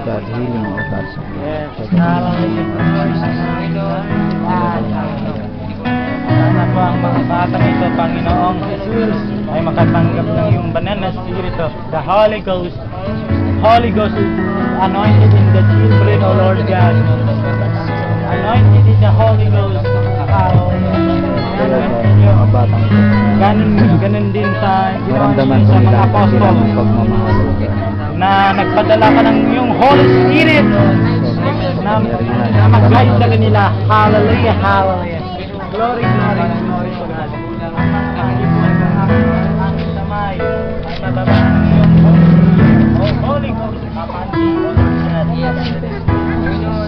God healing all God's Yes. Sana po ang mga batang ito, Panginoong Jesus, ay makatanggap ng iyong banal na spirito, the Holy Ghost. Holy Ghost is anointed in the children, O Lord God. Anointed in the Holy Ghost. mga batang ito. Ganun din sa Maramdaman po sa nila mga ang apostol kanilang pagmamahal. na nagpadala ka ng iyong Holy Spirit na mag-guide sa kanila. Hallelujah, hallelujah. Glory, glory, glory to God. Ang ipon ng aking damay ay matabang ng iyong Holy Ghost. Kapati, O Lord God.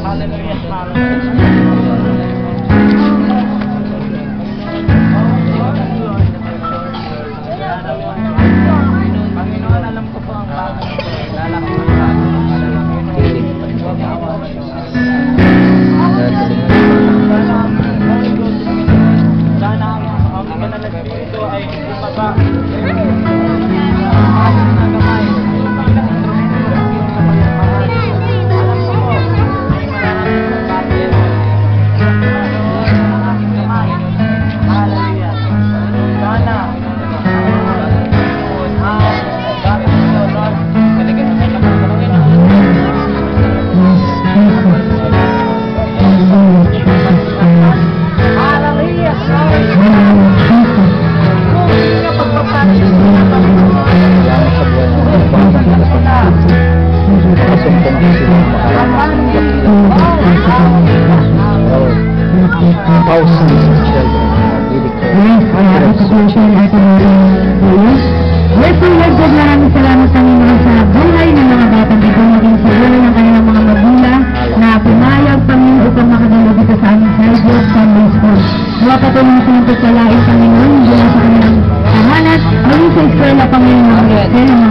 Hallelujah, Panginoon, alam ko po ang bagay ito. Lalaki mo sa sana ang banal na spirito ay bumaba aking mga kamay bilang instrumento ng iyong kapayapaan. Alam ko po ay maraming bagay ang aking kamay. Hallelujah. Sana thousands of children really Yes, Lord God, maraming salamat Panginoon sa buhay ng mga batang ito, maging sa buhay ng kanilang mga magulang na pumayag, Panginoon, upang makadalo dito sa aming Savior Sunday School. Mga patuloy silang pagkalain, Panginoon, mula sa kanilang tahanan, maging sa eskwela, Panginoon, ng